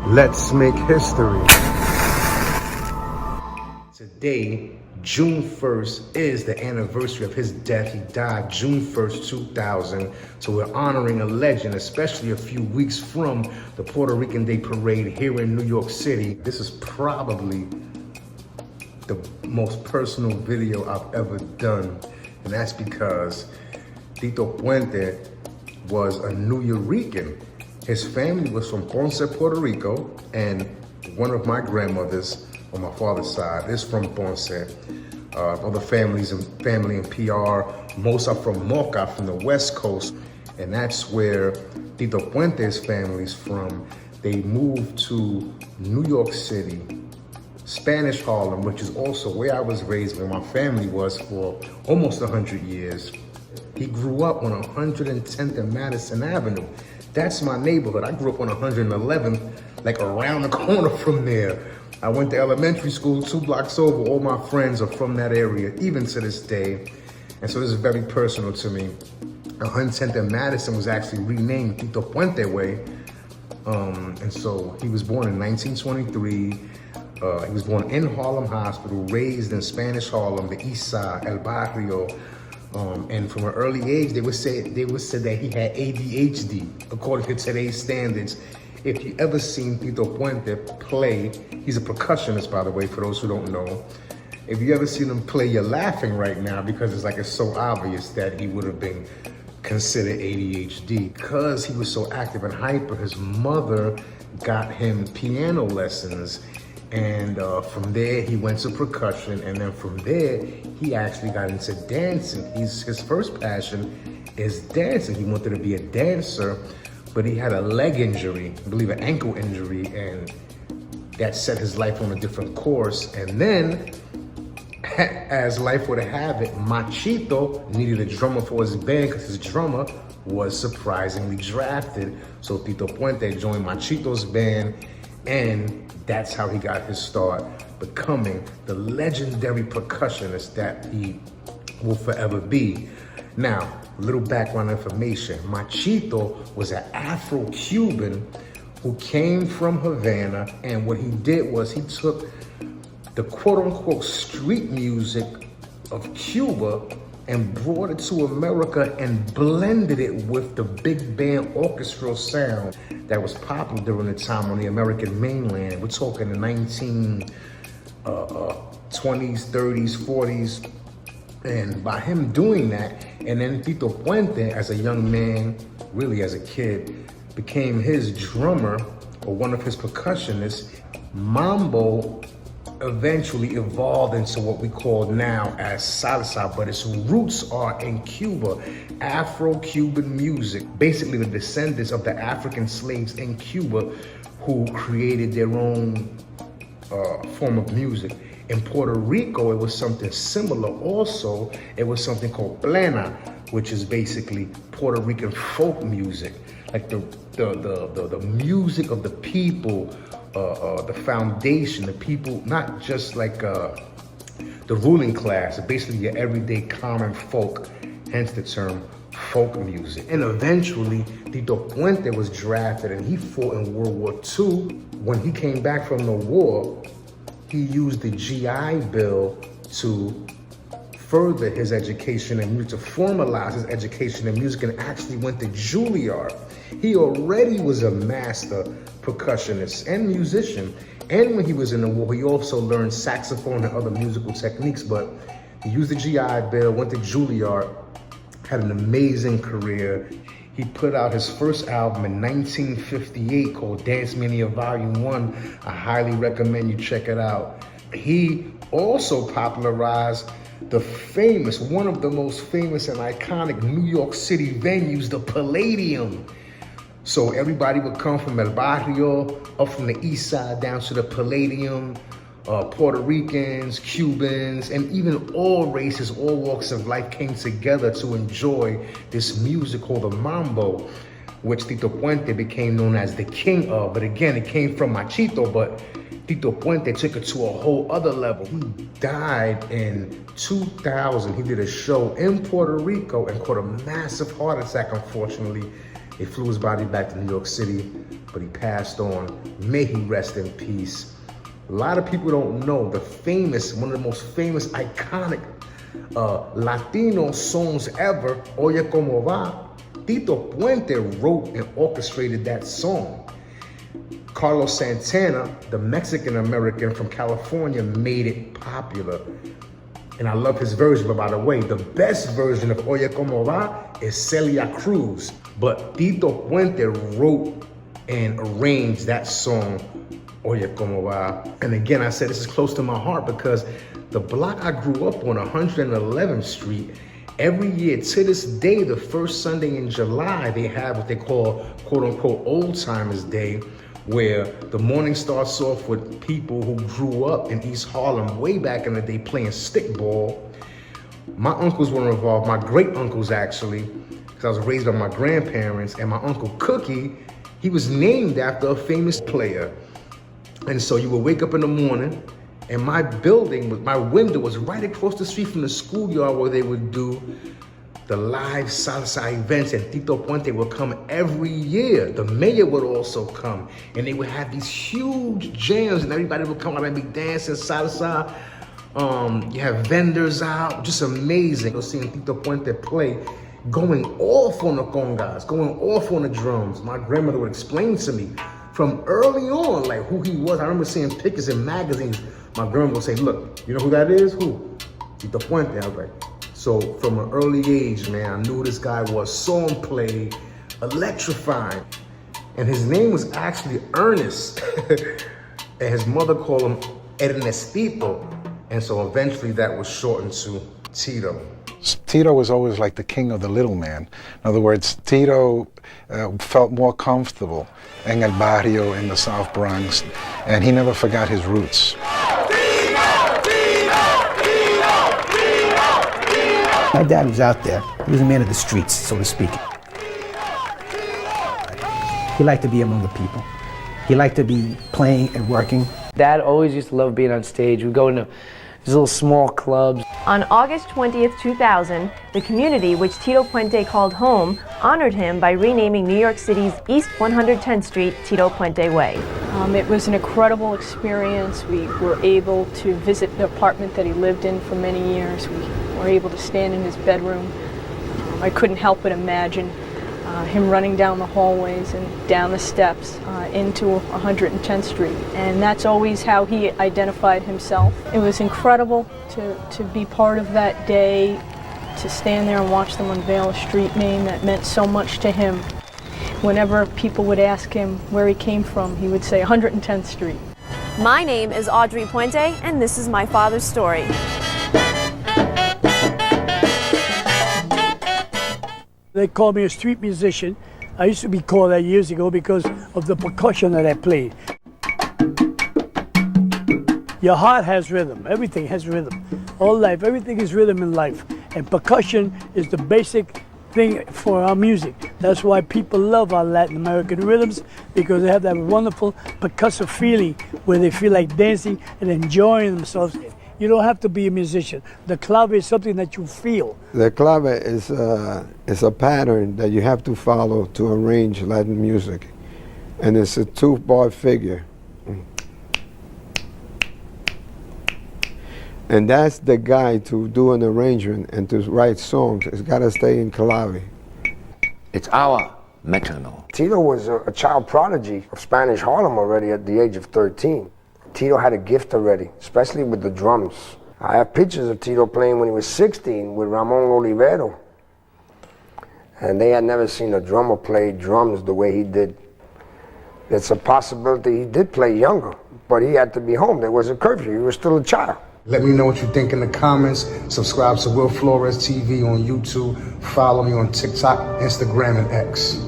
Let's make history. Today, June 1st, is the anniversary of his death. He died June 1st, 2000. So we're honoring a legend, especially a few weeks from the Puerto Rican Day Parade here in New York City. This is probably the most personal video I've ever done. And that's because Tito Puente was a New Yorican. His family was from Ponce, Puerto Rico, and one of my grandmothers on my father's side is from Ponce. Other families and family in PR, most are from Moca, from the West Coast, and that's where Tito Puente's family's from. They moved to New York City, Spanish Harlem, which is also where I was raised, where my family was for almost 100 years. He grew up on 110th and Madison Avenue. That's my neighborhood. I grew up on 111th, like around the corner from there. I went to elementary school 2 blocks over. All my friends are from that area, even to this day. And so this is very personal to me. 110th and Madison was actually renamed Tito Puente Way. And so he was born in 1923. He was born in Harlem Hospital, raised in Spanish Harlem, the East Side, El Barrio. And from an early age, they would say that he had ADHD, according to today's standards. If you ever seen Tito Puente play, he's a percussionist, by the way, for those who don't know. If you ever seen him play, you're laughing right now because it's so obvious that he would have been considered ADHD. Because he was so active and hyper, his mother got him piano lessons. And from there, he went to percussion. And then from there, he actually got into dancing. His first passion is dancing. He wanted to be a dancer, but he had a leg injury, I believe an ankle injury, and that set his life on a different course. And then, as life would have it, Machito needed a drummer for his band because his drummer was surprisingly drafted. So Tito Puente joined Machito's band, and that's how he got his start, becoming the legendary percussionist that he will forever be. Now, a little background information. Machito was an Afro-Cuban who came from Havana, and what he did was he took the quote-unquote street music of Cuba and brought it to America and blended it with the big band orchestral sound that was popular during the time on the American mainland. We're talking the 1920s, 30s, 40s. And by him doing that, and then Tito Puente, as a young man, really as a kid, became his drummer or one of his percussionists. Mambo eventually evolved into what we call now as salsa, but its roots are in Cuba, Afro-Cuban music, basically the descendants of the African slaves in Cuba who created their own form of music. In Puerto Rico, it was something similar also. It was something called plena, which is basically Puerto Rican folk music, like the music of the people, the foundation, the people, not just like the ruling class, basically your everyday common folk, hence the term folk music. And eventually, Tito Puente was drafted and he fought in World War II. When he came back from the war, he used the GI Bill to further his education and music, to formalize his education in music, and actually went to Juilliard. He already was a master percussionist and musician. And when he was in the war, he also learned saxophone and other musical techniques, but he used the GI Bill, went to Juilliard, had an amazing career. He put out his first album in 1958 called Dance Mania Volume 1. I highly recommend you check it out. He also popularized the famous, one of the most famous and iconic New York City venues, the Palladium. So everybody would come from El Barrio, up from the East Side down to the Palladium. Puerto Ricans, Cubans, and even all races, all walks of life came together to enjoy this music called the mambo, which Tito Puente became known as the king of. But again, it came from Machito, but Tito Puente took it to a whole other level. He died in 2000. He did a show in Puerto Rico and caught a massive heart attack, unfortunately. They flew his body back to New York City, but he passed on. May he rest in peace. A lot of people don't know the famous, one of the most famous, iconic Latino songs ever, Oye Como Va. Tito Puente wrote and orchestrated that song. Carlos Santana, the Mexican-American from California, made it popular. And I love his version, but by the way, the best version of Oye Como Va is Celia Cruz. But Tito Puente wrote and arranged that song, Oye Como Va. And again, I said this is close to my heart because the block I grew up on, 111th Street, every year to this day, the first Sunday in July, they have what they call, quote unquote, Old Timers Day, where the morning starts off with people who grew up in East Harlem way back in the day playing stickball. My uncles were involved, my great uncles actually, because I was raised by my grandparents, and my Uncle Cookie, he was named after a famous player. And so you would wake up in the morning, and my building, my window was right across the street from the schoolyard where they would do the live salsa events, and Tito Puente would come every year. The mayor would also come, and they would have these huge jams, and everybody would come out and be dancing salsa. You have vendors out, just amazing. Seeing Tito Puente play, going off on the congas, going off on the drums. My grandmother would explain to me from early on, like who he was. I remember seeing pictures in magazines. My grandma would say, look, you know who that is? Who? Tito Puente. I was like, so from an early age, man, I knew who this guy was. Saw him play, electrifying. And his name was actually Ernest. And his mother called him Ernestito. And so eventually that was shortened to Tito. Tito was always like the king of the little man. In other words, Tito felt more comfortable in el barrio, in the South Bronx, and he never forgot his roots. My dad was out there. He was a man of the streets, so to speak. He liked to be among the people. He liked to be playing and working. Dad always used to love being on stage. We'd go into these little small clubs. On August 20th, 2000, the community, which Tito Puente called home, honored him by renaming New York City's East 110th Street Tito Puente Way. It was an incredible experience. We were able to visit the apartment that he lived in for many years. We were able to stand in his bedroom. I couldn't help but imagine him running down the hallways and down the steps into 110th Street. And that's always how he identified himself. It was incredible to be part of that day, to stand there and watch them unveil a street name that meant so much to him. Whenever people would ask him where he came from, he would say 110th Street. My name is Audrey Puente, and this is my father's story. They called me a street musician. I used to be called that years ago because of the percussion that I played. Your heart has rhythm. Everything has rhythm. All life, everything is rhythm in life. And percussion is the basic thing for our music. That's why people love our Latin American rhythms, because they have that wonderful percussive feeling where they feel like dancing and enjoying themselves. You don't have to be a musician. The clave is something that you feel. The clave is a pattern that you have to follow to arrange Latin music. And it's a 2-bar figure. And that's the guide to do an arrangement and to write songs. It's got to stay in clave. It's our metronome. Tito was a child prodigy of Spanish Harlem already at the age of 13. Tito had a gift already, especially with the drums. I have pictures of Tito playing when he was 16 with Ramon Olivero. And they had never seen a drummer play drums the way he did. It's a possibility he did play younger, but he had to be home. There was a curfew. He was still a child. Let me know what you think in the comments. Subscribe to Will Flores TV on YouTube. Follow me on TikTok, Instagram, and X.